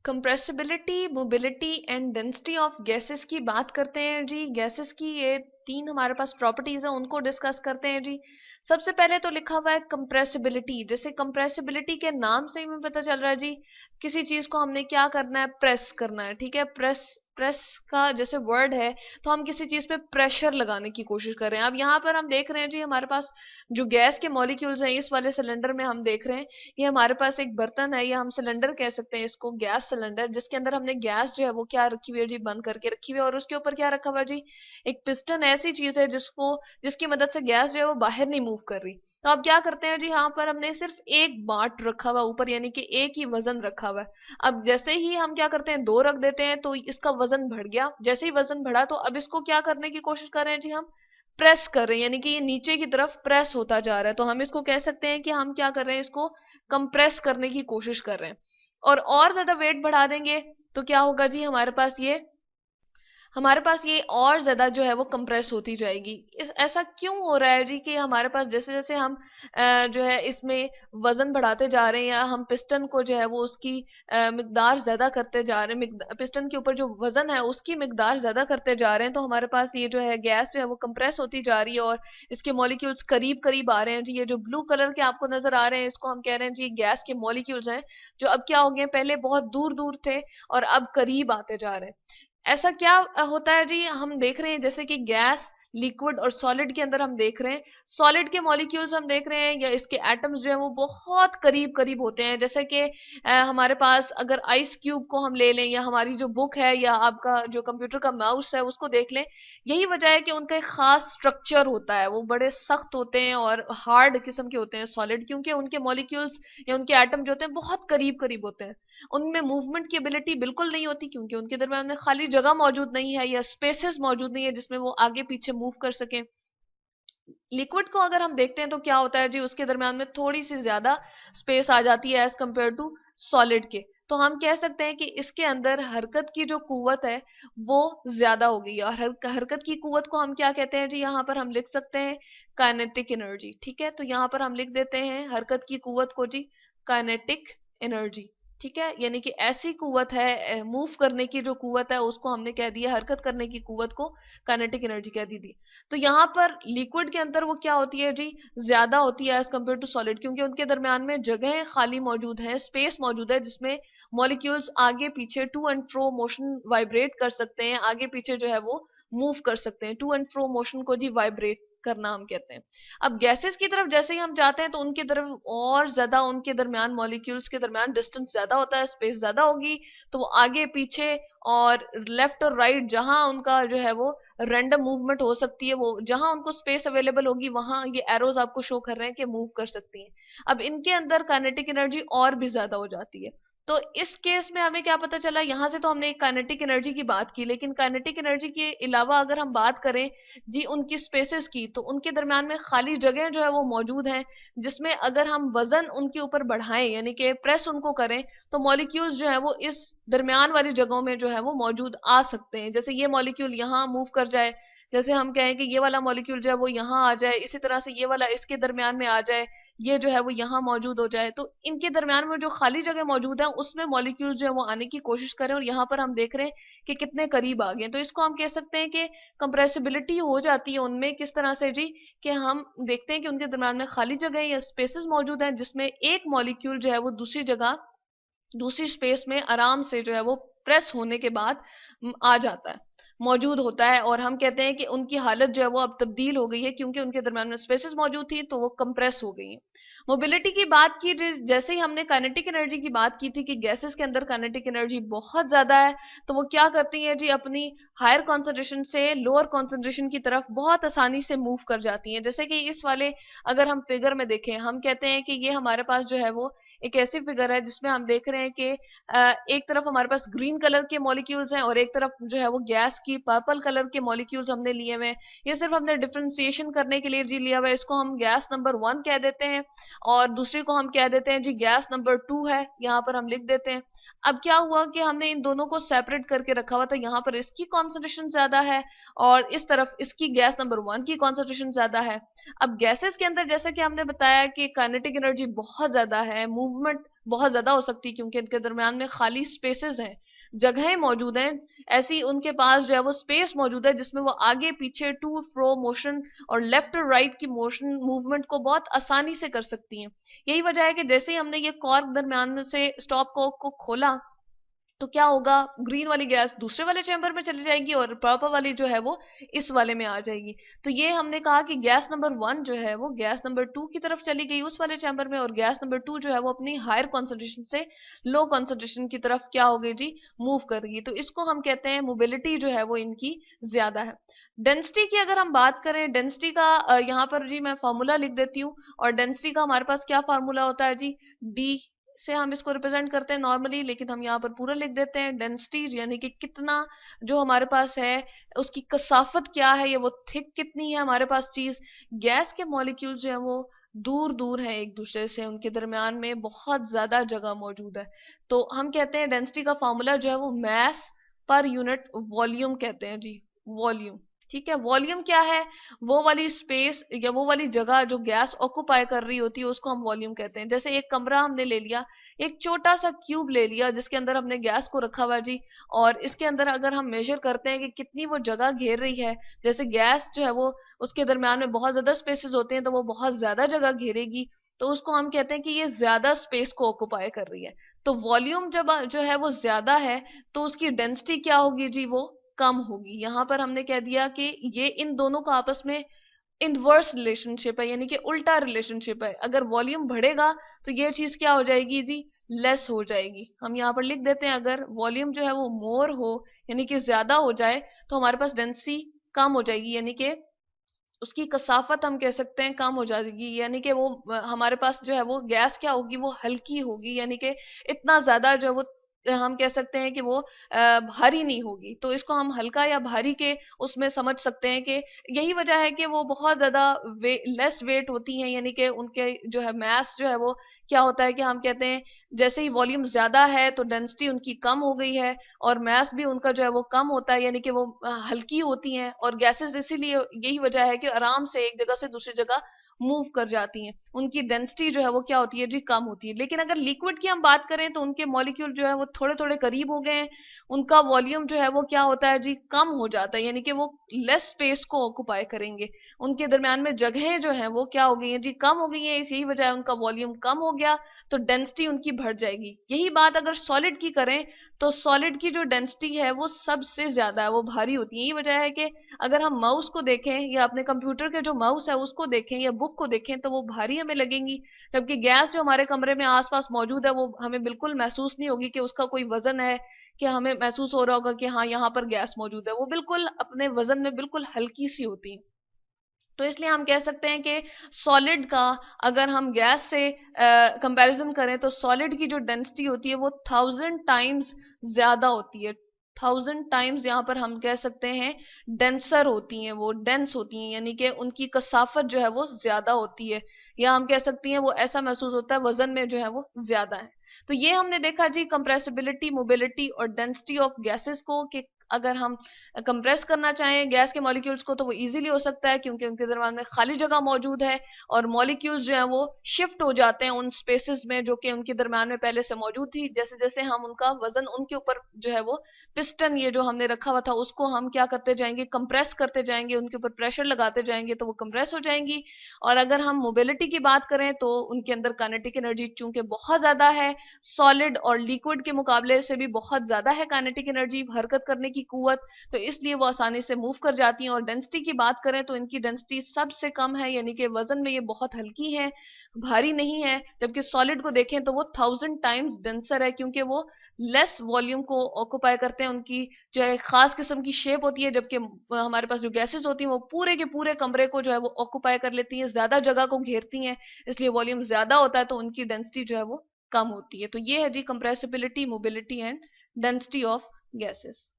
Compressibility, mobility and density of gases की बात करते हैं जी। गैसेस की ये तीन हमारे पास प्रॉपर्टीज हैं, उनको डिस्कस करते हैं जी। सबसे पहले तो लिखा हुआ है कंप्रेसिबिलिटी। जैसे कंप्रेसिबिलिटी के नाम से ही हमें पता चल रहा है जी, किसी चीज को हमने क्या करना है, प्रेस करना है। ठीक है, प्रेस, प्रेस का जैसे वर्ड है, तो हम किसी चीज पे प्रेशर लगाने की कोशिश कर रहे हैं। अब यहाँ पर हम देख रहे हैं जी, हमारे पास जो गैस के मॉलिक्यूल्स हैं, इस वाले सिलेंडर में हम देख रहे हैं, ये हमारे पास एक बर्तन है, या हम सिलेंडर कह सकते हैं इसको, गैस सिलेंडर, जिसके अंदर हमने गैस जो है वो क्या रखी हुई है जी, बंद करके रखी हुई है। और उसके ऊपर क्या रखा हुआ है जी, एक पिस्टन ऐसी चीज है जिसकी मदद से गैस जो है वो बाहर नहीं मूव कर रही। तो अब क्या करते हैं जी, यहाँ पर हमने सिर्फ एक बाट रखा हुआ ऊपर, यानी कि एक ही वजन रखा हुआ है। अब जैसे ही हम क्या करते हैं, दो रख देते हैं, तो इसका वजन बढ़ गया। जैसे ही वजन बढ़ा, तो अब इसको क्या करने की कोशिश कर रहे हैं जी, हम प्रेस कर रहे हैं, यानी कि ये नीचे की तरफ प्रेस होता जा रहा है। तो हम इसको कह सकते हैं कि हम क्या कर रहे हैं, इसको कंप्रेस करने की कोशिश कर रहे हैं। और ज्यादा वेट बढ़ा देंगे तो क्या होगा जी, हमारे पास ये और ज्यादा जो है वो कंप्रेस होती जाएगी। ऐसा क्यों हो रहा है जी, कि हमारे पास जैसे जैसे हम जो है इसमें वजन बढ़ाते जा रहे हैं, या हम पिस्टन को जो है वो उसकी मिकदार ज्यादा करते जा रहे हैं, पिस्टन के ऊपर जो वजन है उसकी मिकदार ज्यादा करते जा रहे हैं, तो हमारे पास ये जो है गैस जो है वो कंप्रेस होती जा रही है, और इसके मॉलिक्यूल्स करीब करीब आ रहे हैं जी। ये जो ब्लू कलर के आपको नजर आ रहे हैं, इसको हम कह रहे हैं जी गैस के मॉलिक्यूल्स हैं, जो अब क्या हो गए, पहले बहुत दूर दूर थे और अब करीब आते जा रहे हैं। ऐसा क्या होता है जी, हम देख रहे हैं जैसे कि गैस, लिक्विड और सॉलिड के अंदर हम देख रहे हैं, सॉलिड के मॉलिक्यूल्स हम देख रहे हैं, या इसके एटम्स जो है वो बहुत करीब करीब होते हैं। जैसे कि हमारे पास अगर आइस क्यूब को हम ले लें, या हमारी जो बुक है, या आपका जो कंप्यूटर का माउस है उसको देख लें, यही वजह है कि उनका एक खास स्ट्रक्चर होता है, वो बड़े सख्त होते हैं और हार्ड किस्म के होते हैं सॉलिड, क्योंकि उनके मॉलिक्यूल्स या उनके एटम जो होते हैं बहुत करीब करीब होते हैं। उनमें मूवमेंट की एबिलिटी बिल्कुल नहीं होती, क्योंकि उनके दरम्यान में खाली जगह मौजूद नहीं है, या स्पेसेस मौजूद नहीं है जिसमें वो आगे पीछे मूव कर सके। लिक्विड को अगर हम देखते हैं तो क्या होता है जी, उसके दरम्यान में थोड़ी सी ज्यादा स्पेस आ जाती है एज कंपेयर टू सॉलिड के। तो हम कह सकते हैं कि इसके अंदर हरकत की जो कुव्वत है वो ज्यादा हो गई है। और हरकत की कुव्वत को हम क्या कहते हैं जी, यहाँ पर हम लिख सकते हैं काइनेटिक एनर्जी। ठीक है, तो यहाँ पर हम लिख देते हैं हरकत की कुव्वत को जी, काइनेटिक एनर्जी। ठीक है, यानी कि ऐसी कुव्वत है, मूव करने की जो कुव्वत है उसको हमने कह दिया, हरकत करने की कुव्वत को काइनेटिक एनर्जी कह दी थी। तो यहाँ पर लिक्विड के अंदर वो क्या होती है जी, ज्यादा होती है एज कम्पेयर टू सॉलिड, क्योंकि उनके दरमियान में जगह खाली मौजूद है, स्पेस मौजूद है, जिसमें मॉलिक्यूल्स आगे पीछे to and fro motion vibrate कर सकते हैं, आगे पीछे जो है वो मूव कर सकते हैं। टू एंड फ्रो मोशन को जी वाइब्रेट करना हम कहते हैं। अब गैसेस की तरफ जैसे ही हम जाते हैं, तो उनकी तरफ और ज्यादा, उनके दरमियान मॉलिक्यूल्स के दरमियान डिस्टेंस ज्यादा होता है, स्पेस ज्यादा होगी, तो वो आगे पीछे और लेफ्ट और राइट जहां उनका जो है वो रैंडम मूवमेंट हो सकती है, वो जहां उनको स्पेस अवेलेबल होगी वहां ये एरोज आपको शो कर रहे हैं कि मूव कर सकती हैं। अब इनके अंदर काइनेटिक एनर्जी और भी ज्यादा हो जाती है। तो इस केस में हमें क्या पता चला, यहां से तो हमने एक काइनेटिक एनर्जी की बात की, लेकिन काइनेटिक एनर्जी के अलावा अगर हम बात करें जी उनकी स्पेसेस की, तो उनके दरमियान में खाली जगह जो है वो मौजूद है, जिसमें अगर हम वजन उनके ऊपर बढ़ाएं, यानी कि प्रेस उनको करें, तो मॉलिक्यूल्स जो है वो इस दरमियान वाली जगहों में जो है वो मौजूद आ सकते हैं। जैसे ये मॉलिक्यूल यहाँ मूव कर जाए, जैसे हम कहें कि ये वाला मॉलिक्यूल जो है वो यहाँ आ जाए, इसी तरह से ये वाला इसके दरमियान में आ जाए, ये जो है वो यहाँ मौजूद हो जाए, तो इनके दरमियान में जो खाली जगह मौजूद है उसमें मॉलिक्यूल जो है वो आने की कोशिश करें, और यहाँ पर हम देख रहे हैं कि कितने करीब आ गए। तो इसको हम कह सकते हैं कि कंप्रेसिबिलिटी हो जाती है उनमें, किस तरह से जी, कि हम देखते हैं कि उनके दरमियान में खाली जगह या स्पेसेस मौजूद हैं, जिसमें एक मॉलिक्यूल जो है वो दूसरी जगह, दूसरी स्पेस में आराम से जो है वो प्रेस होने के बाद आ जाता है, मौजूद होता है। और हम कहते हैं कि उनकी हालत जो है वो अब तब्दील हो गई है, क्योंकि उनके दरम्यान में स्पेसेस मौजूद थी तो वो कंप्रेस हो गई हैं। मोबिलिटी की बात की, जैसे ही हमने काइनेटिक एनर्जी की बात की थी कि गैसेस के अंदर काइनेटिक एनर्जी बहुत ज्यादा है, तो वो क्या करती हैं जी, अपनी हायर कॉन्सेंट्रेशन से लोअर कॉन्सेंट्रेशन की तरफ बहुत आसानी से मूव कर जाती हैं। जैसे कि इस वाले अगर हम फिगर में देखें, हम कहते हैं कि ये हमारे पास जो है वो एक ऐसी फिगर है जिसमें हम देख रहे हैं कि एक तरफ हमारे पास ग्रीन कलर के मॉलिक्यूल्स हैं, और एक तरफ जो है वो गैस की पर्पल कलर के मॉलिक्यूल्स हमने लिए हुए हैं। ये सिर्फ हमने डिफ्रेंसिएशन करने के लिए जी लिया हुआ है। इसको हम गैस नंबर 1 कह देते हैं, और दूसरी को हम कह देते हैं जी गैस नंबर 2 है, यहाँ पर हम लिख देते हैं। अब क्या हुआ कि हमने इन दोनों को सेपरेट करके रखा हुआ था, यहाँ पर इसकी कॉन्सेंट्रेशन ज्यादा है और इस तरफ इसकी गैस नंबर 1 की कॉन्सेंट्रेशन ज्यादा है। अब गैसेस के अंदर जैसे कि हमने बताया कि काइनेटिक एनर्जी बहुत ज्यादा है, मूवमेंट बहुत ज्यादा हो सकती है, क्योंकि इनके दरमियान में खाली स्पेसेस हैं, जगहें मौजूद हैं, ऐसी उनके पास जो है वो स्पेस मौजूद है जिसमें वो आगे पीछे टू फ्रो मोशन और लेफ्ट और राइट की मोशन मूवमेंट को बहुत आसानी से कर सकती हैं। यही वजह है कि जैसे ही हमने ये कॉर्क दरमियान में से स्टॉप कॉर्क को खोला तो क्या होगा, ग्रीन वाली गैस दूसरे वाले चैम्बर में चली जाएगी और पर्पल वाली जो है वो इस वाले में आ जाएगी। तो ये हमने कहा कि गैस नंबर 1 जो है वो गैस नंबर 2 की तरफ चली गई उस वाले चैम्बर में, और गैस नंबर 2 जो है वो अपनी हायर कॉन्सेंट्रेशन से लो कॉन्सेंट्रेशन की तरफ क्या हो गई जी, मूव कर गई। तो इसको हम कहते हैं मोबिलिटी जो है वो इनकी ज्यादा है। डेंसिटी की अगर हम बात करें, डेंसिटी का यहाँ पर जी मैं फॉर्मूला लिख देती हूँ, और डेंसिटी का हमारे पास क्या फार्मूला होता है जी, डी से हम इसको रिप्रेजेंट करते हैं नॉर्मली, लेकिन हम यहाँ पर पूरा लिख देते हैं डेंसिटी, यानी कि कितना जो हमारे पास है उसकी कसाफत क्या है, ये वो थिक कितनी है हमारे पास चीज। गैस के मॉलिक्यूल्स जो है वो दूर दूर है एक दूसरे से, उनके दरमियान में बहुत ज्यादा जगह मौजूद है। तो हम कहते हैं डेंसिटी का फॉर्मूला जो है वो मैस पर यूनिट वॉल्यूम कहते हैं जी, वॉल्यूम। ठीक है, वॉल्यूम क्या है, वो वाली स्पेस या वो वाली जगह जो गैस ऑक्यूपाई कर रही होती है उसको हम वॉल्यूम कहते हैं। जैसे एक कमरा हमने ले लिया, एक छोटा सा क्यूब ले लिया जिसके अंदर हमने गैस को रखा हुआ जी, और इसके अंदर अगर हम मेजर करते हैं कि कितनी वो जगह घेर रही है, जैसे गैस जो है वो उसके दरम्यान में बहुत ज्यादा स्पेसेस होते हैं तो वो बहुत ज्यादा जगह घेरेगी, तो उसको हम कहते हैं कि ये ज्यादा स्पेस को ऑक्यूपाई कर रही है। तो वॉल्यूम जब जो है वो ज्यादा है तो उसकी डेंसिटी क्या होगी जी, वो कम होगी। यहां पर हमने कह दिया कि ये इन दोनों का आपस में इनवर्स रिलेशनशिप है, यानी कि उल्टा रिलेशनशिप है। अगर वॉल्यूम बढ़ेगा तो ये चीज क्या हो जाएगी जी, लेस हो जाएगी। हम यहाँ पर लिख देते हैं, अगर वॉल्यूम जो है वो मोर हो यानी कि ज्यादा हो जाए तो हमारे पास डेंसिटी कम हो जाएगी, यानी कि उसकी कसाफत हम कह सकते हैं कम हो जाएगी, यानी कि वो हमारे पास जो है वो गैस क्या होगी, वो हल्की होगी, यानी कि इतना ज्यादा जो है वो हम कह सकते हैं कि वो भारी नहीं होगी। तो इसको हम हल्का या भारी के उसमें समझ सकते हैं कि यही वजह है कि वो बहुत ज्यादा लेस वेट होती हैं, यानी कि उनके जो है मैस जो है वो क्या होता है कि हम कहते हैं जैसे ही वॉल्यूम ज्यादा है तो डेंसिटी उनकी कम हो गई है और मैस भी उनका जो है वो कम होता है, यानी कि वो हल्की होती हैं। और गैसेस इसीलिए यही वजह है कि आराम से एक जगह से दूसरी जगह मूव कर जाती हैं, उनकी डेंसिटी जो है वो क्या होती है जी, कम होती है। लेकिन अगर लिक्विड की हम बात करें तो उनके मॉलिक्यूल जो है वो थोड़े थोड़े करीब हो गए हैं, उनका वॉल्यूम जो है वो क्या होता है जी, कम हो जाता है, यानी कि वो लेस स्पेस को ऑक्यूपाई करेंगे, उनके दरमियान में जगहें जो है वो क्या हो गई हैं जी, कम हो गई हैं। इसी वजह उनका वॉल्यूम कम हो गया तो डेंसिटी उनकी बढ़ जाएगी। यही बात अगर सॉलिड की करें तो सॉलिड की जो डेंसिटी है वो सबसे ज्यादा है, वो भारी होती है। यही वजह है कि अगर हम माउस को देखें या अपने कंप्यूटर के जो माउस है उसको देखें या बुक को देखें तो वो भारी हमें लगेंगी, जबकि गैस जो हमारे कमरे में आसपास मौजूद है वो हमें बिल्कुल महसूस नहीं होगी कि उसका कोई वजन है, कि हमें महसूस हो रहा होगा कि हाँ यहाँ पर गैस मौजूद है। वो बिल्कुल अपने वजन में बिल्कुल हल्की सी होती है। तो इसलिए हम कह सकते हैं कि सॉलिड का अगर हम गैस से कंपैरिजन करें तो सॉलिड की जो डेंसिटी होती है वो 1000 टाइम्स ज्यादा होती है। 1000 टाइम्स यहाँ पर हम कह सकते हैं डेंसर होती हैं, वो डेंस होती हैं, यानी कि उनकी कसाफत जो है वो ज्यादा होती है, या हम कह सकती हैं वो ऐसा महसूस होता है वजन में जो है वो ज्यादा है। तो ये हमने देखा जी कंप्रेसिबिलिटी, मोबिलिटी और डेंसिटी ऑफ गैसेस को, कि अगर हम कंप्रेस करना चाहें गैस के मॉलिक्यूल्स को तो वो इजीली हो सकता है क्योंकि उनके दरमियान में खाली जगह मौजूद है, और मॉलिक्यूल्स जो है वो शिफ्ट हो जाते हैं उन स्पेसेस में जो कि उनके दरमियान में पहले से मौजूद थी। जैसे जैसे हम उनका वजन उनके ऊपर जो है वो पिस्टन ये जो हमने रखा हुआ था उसको हम क्या करते जाएंगे, कंप्रेस करते जाएंगे, उनके ऊपर प्रेशर लगाते जाएंगे तो वो कंप्रेस हो जाएंगी। और अगर हम मोबिलिटी की बात करें तो उनके अंदर काइनेटिक एनर्जी चूंकि बहुत ज्यादा है, सॉलिड और लिक्विड के मुकाबले से भी बहुत ज्यादा है काइनेटिक एनर्जी, हरकत करने की कुवत, तो इसलिए वो आसानी से मूव कर जाती हैं। और डेंसिटी की बात करें तो इनकी डेंसिटी सबसे कम है, यानी कि वजन में ये बहुत हल्की है, भारी नहीं है। जबकि सॉलिड को देखें तो वो 1000 टाइम्स डेंसर है क्योंकि वो लेस वॉल्यूम को ऑक्यूपाई करते हैं, उनकी जो है खास किस्म की शेप होती है, जबकि हमारे पास जो गैसेस होती हैं वो पूरे के पूरे कमरे को जो है वो ऑक्यूपाई कर लेती हैं, ज्यादा जगह को घेरती हैं, इसलिए वॉल्यूम ज्यादा होता है तो उनकी डेंसिटी जो है वो कम होती है। तो ये है जी compressibility, mobility and density of gases.